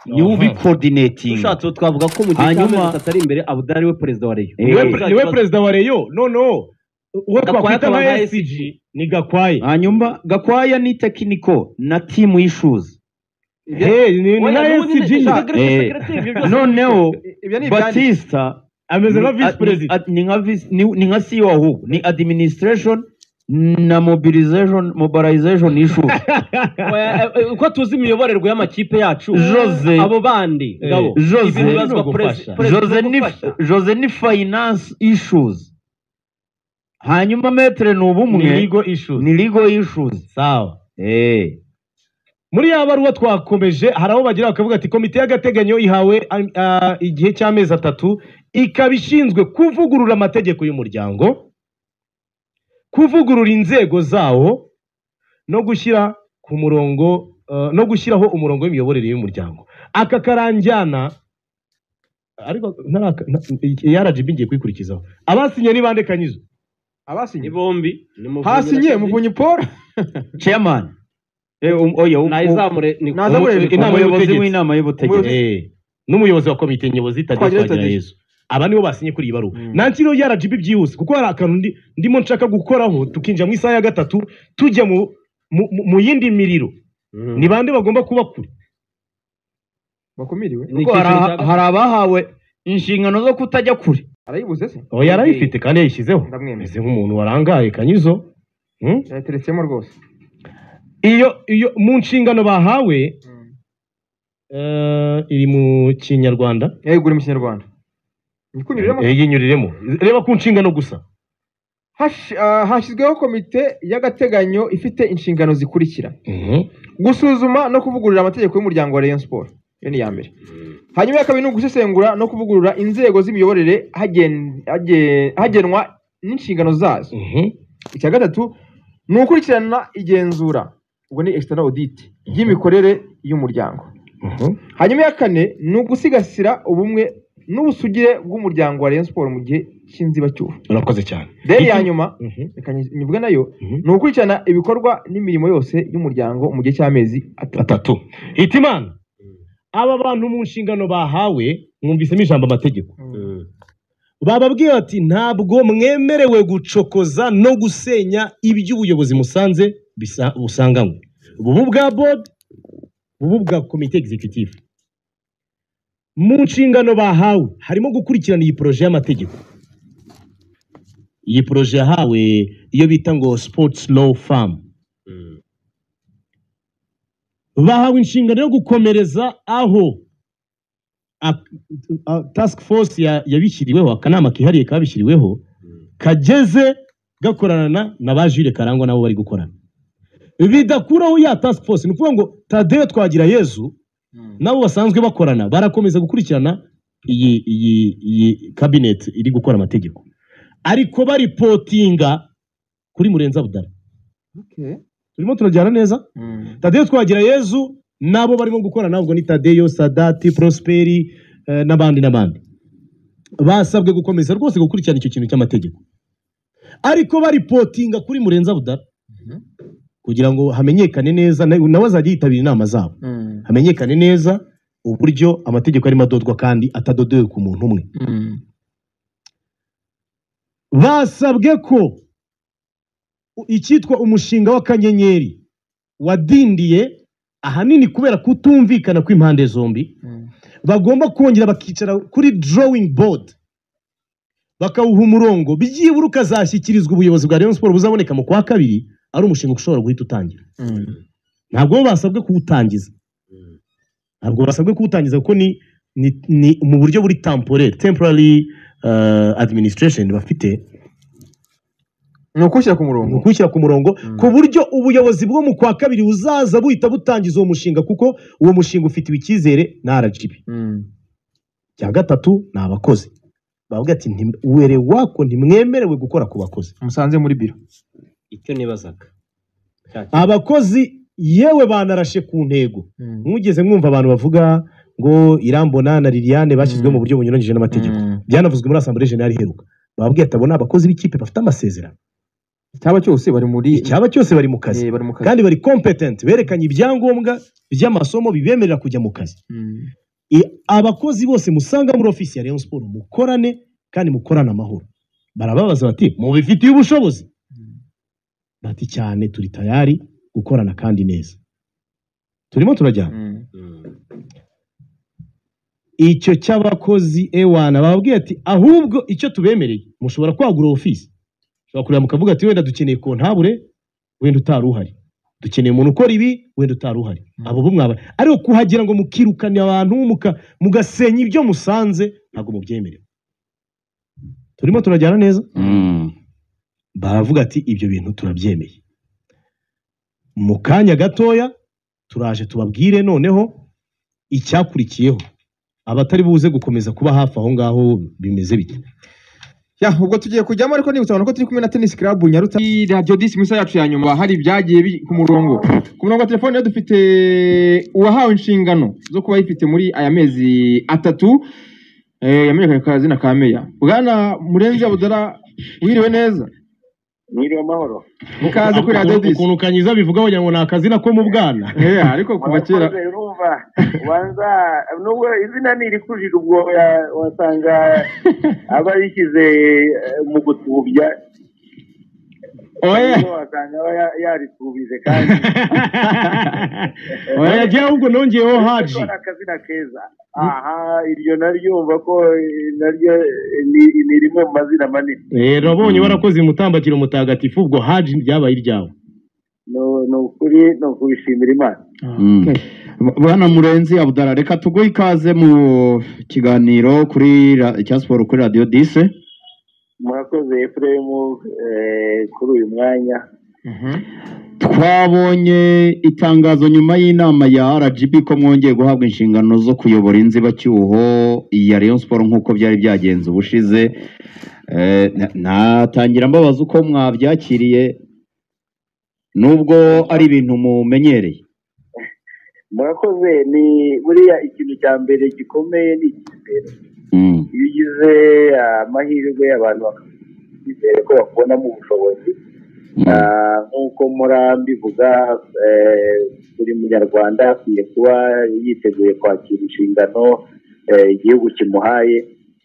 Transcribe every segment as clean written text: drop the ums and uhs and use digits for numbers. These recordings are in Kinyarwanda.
niwe ubikoordinating ushatse twavuga ko mu gihe cy'amezi atari imbere Abudari we perezida wa Rayon niwe perezida wa Rayon noneho uwo twakwita nka SG ni Gakwaya. hanyuma Gakwaya ni technical na team issues ni na SG noneho Batista ameze nka vice president ni nka CEO ahubwo ni administration na mobilization issues uko tuzi imiyoborerwe y'amakipe yacu Jose abo bandi ngabo Jose ni finance issues hanyuma metre n'ubumwe ni legal issues sawa muri ya baruwa twakomeje haraho bagira bakavuga ati komite y'agateganyo ihawe igihe cy'amezi 3 ikabishinzwe kuvugurura amategeko y'umuryango kuvugurura inzego zawo no gushyira ku murongo no gushyiraho umurongo w'imiyoborere y'umuryango aka karanjyana ariko RGB ngiye kwikurikizaho abasinye ni bande Kanyizo abasinye bombi hasinye Muvunyi Paul chairman nazamure inama y'ubutegetsi n'umuyobozi wa komite nyobozi Twagira Yesu aba nibo basinye kuri ibaruwa nankiro ya RGB byihuse kuko hari akantu ndimo nshaka gukoraho tukinja mu isaha ya 3 tujya mu yindi miriro ni bande bagomba kuba kuri bakumiriwe hari abahawe inshingano zo kutajya kure arayibuze se yarayifite kandi yayishyizeho meze nk'umuntu warangaye Kanyizo yateretsemo rwose iyo mu nshingano bahawe iri mu Kinyarwanda yegura mu Kinyarwanda yinyuriremo reba ku nshingano gusa hashyizweho komite y'agateganyo ifite inshingano zikurikira gusuzuma no kuvugurura amategeko y'umuryango wa Rayon Sport iyo ni ya mbere hanyuma ya kabiri ni ugusesengura no kuvugurura inzego z'imiyoborere hagenwa n'inshingano zazo icya gatatu ni ukurikirana igenzura ubwo ni external audit y'imikorere y'umuryango hanyuma ya kane ni ugusigasira ubumwe n'ubusugire bw'umuryango wa Rayon Sport mu gihe cy'inzibacyuho urakoze cyane rero ya nyuma nivuga nayo ni ukurikirana ibikorwa n'imirimo yose y'umuryango mu gihe cy'amezi 3 Hitimana aba bantu mu nshingano bahawe mwumvisemo ijambo amategeko bababwiye ati ntabwo mwemerewe gucokoza no gusenya iby'ubuyobozi musanze busanganywe ubu bwa board ubu bwa komite executive mu nshingano bahawe harimo gukurikirana iyi projet y'amategeko iyi projet yahawe iyo bita ngo sports law farm bahawe inshingano yo gukomereza aho task force yabishyiriweho akanama kihariye kabishyiriweho kageze gakorana na ba Jules Karangwa nabo bari gukorana bidakuraho ya task force ni kuvuga ngo Tadeo Twagira Yesu nabo basanzwe bakorana barakomeza gukurikirana iyi cabinet iri gukora amategeko ariko bari potinga kuri Murenza Abudari turimo turajyana neza Tadeo Twagira Yesu nabo barimo gukora nabwo ni Tadeo Sadati Prosperi n'abandi basabwe gukomeza rwose gukurikirana icyo kintu cy'amategeko ariko bari potinga kuri Murenza Abudari kugira ngo hamenyekane neza nawe azajya yitabira inama zabo hamenyekane neza uburyo amategeko arimo adodwa kandi atadodewe ku muntu umwe basabwe ko icyitwa umushinga w'akanyenyeri wadindiye ahanini kubera kutumvikana kw'impande zombi bagomba kongera bakicara kuri drawing board bakawuha umurongo byibura ukazashyikirizwa ubuyobozi bwa Rayon Sport buzaboneka mu kwa kabiri ari umushinga ushobora guhita utangira ntabwo basabwe kuwutangiza kuko ni mu buryo buri temporary administration bafite ni ukushyira ku murongo ku buryo ubuyobozi bwo mu kwa kabiri buzaza buhita butangiza uwo mushinga kuko uwo mushinga ufitiwe icyizere na RGB cya gatatu ni abakozi bavuga ati were wako ntimwemerewe gukora ku bakozi musanze muri biro icyo nibazaga abakozi yewe banarashe ku ntego mwugeze mwumva abantu bavuga ngo Irambona na Liliane bashyizwe mu buryo bunyuranyije n'amategeko byanavuzwe muri Assemblée Générale iheruka bababwiye atabona abakozi b'ikipe bafite amasezerano icyaba cyose bari muri icyaba cyose bari mu kazi bari mu kazi. kandi bari competent berekanye ibyangombwa by'amasomo bibemerera kujya mu kazi. Abakozi bose musanga muri ofisi ya Rayon Sport mukorane kandi mukorana amahoro. Barababaza bati mu bifitiye ubushobozi bati cyane turi tayari gukorana kandi neza. Turimo turajyana icyo cy'abakozi ewana bababwiye ati ahubwo icyo tubemereye mushobora kwagura ofisi. Ushobora kureba mukavuga ati wenda dukeneye kontabure wenda utari uhari, dukeneye umuntu ukora ibi wenda utari uhari. Abo bo mwaba ariko kuhagira ngo mukirukane abantu mugasenya ibyo musanze ntabwo mubyemerera. Turimo turajyana neza. Baravuga ati ibyo bintu turabyemeye. Mu kanya gatoya turaje tubabwire noneho icyakurikiyeho abatari buze gukomeza kuba hafi aho ngaho bimeze bite. Ubwo tugiye kujyamo ariko nibutsa ko turi kumwe na Tennis Club Nyaruta. Radio 10 misa yacu ya nyuma hari byagiye ku murongo. Ku murongo wa telefone dufite uwahawe inshingano zo kuba yifite muri aya mezi 3 yamenyekanye kazina ka Meya. Bwana Murenzi Abudara wiriwe neza. Mwiriwe amahoro. Mukaze kuri Radio 10. Ukuntu kanyiza bivuga ngo ngo nakazina ko mu bwana. Ariko kuva kera urumva wanza nubwo izina niri kujira ubwo wasanga abayishyize mu gutubya. Oya wasanga yaritubije kandi. Oya giye ahubwo nongeyeho Haji. Akazina keza. Aha iryo naryumva ko naryo ni rimwe mu mazina manini. Rabonye warakoze mutambakiro mutagatifu ubwo Haji byabaye iryawe. No kubishimira Imana. Bwana Murenzi Abudara reka tuguhe ikaze mu kiganiro kuri cya Sport kuri Radio 10. Murakoze Ephraim kuri uyu mwanya. Twabonye itangazo nyuma y'inama ya RGB ko mwongeye guhabwa inshingano zo kuyobora inzibacyuho ya Rayon Sport nk'uko byari byagenze ubushize. Natangira mbabaza uko mwabyakiriye nubwo ari ibintu mumenyereye. Murakoze ni buriya ikintu cya mbere gikomeye ni icyizere. Iyo ugize amahirwe abantu bakizere ko bakubonamo ubushobozi nk'uko murambivuga buri munyarwanda akwiye kuba yiteguye kwakira inshingano igihugu kimuhaye,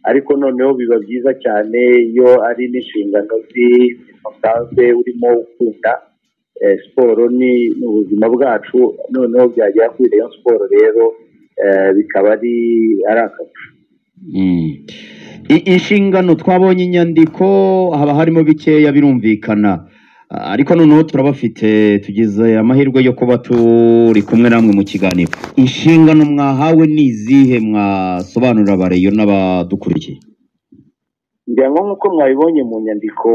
ariko noneho biba byiza cyane iyo ari n'inshingano zisanzwe urimo ukunda siporo ni ubuzima bwacu, noneho byagera kuri Rayon Sport rero bikaba ari akarusho. Inshingano twabonye inyandiko haba harimo bikeya birumvikana, ariko noneho turabafite tugize amahirwe yo kuba turi kumwe namwe mu kiganiro. Inshingano mwahawe ni izihe mwasobanurira abareyo n'abadukurikiye? ngira ngo nk'uko mwabibonye mu nyandiko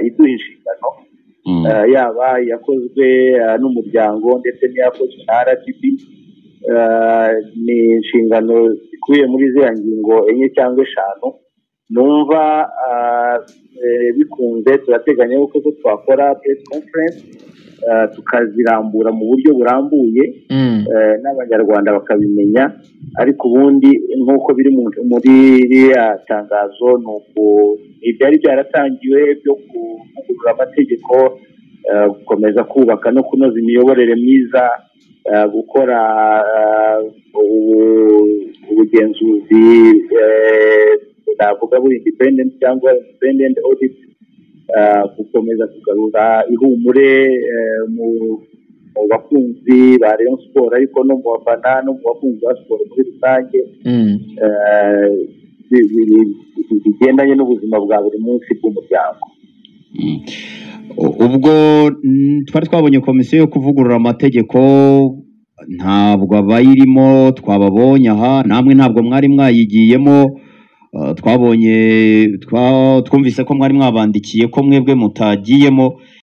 iduha inshingano yaba yakozwe n'umuryango ndetse n'iyakozwe na RGB, ni inshingano zikubiye muri ziriya ngingo 4 cyangwa 5. numva bikunze turateganya yuko twakora press conference tukazirambura mu buryo burambuye n'abanyarwanda bakabimenya, ariko ubundi nk'uko biri muri iriya tangazo ibyari byaratangiwe byo kuvugurura amategeko, gukomeza kubaka no kunoza imiyoborere myiza, gukora ubugenzuzi navuga buri independent cyangwa independent audit, gukomeza kugarura ihumure mu bakunzi ba Rayon Sport ariko no mu bafana no mu bakunzi ba siporo muri rusange, bigendanye n'ubuzima bwa buri munsi bw'umuryango. Ubwo twari twabonye komisiyo yo kuvugurura amategeko, ntabwo abayirimo twababonye aha, namwe ntabwo mwari mwayigiyemo. Twumvise ko mwari mwabandikiye ko mwebwe mutagiyemo.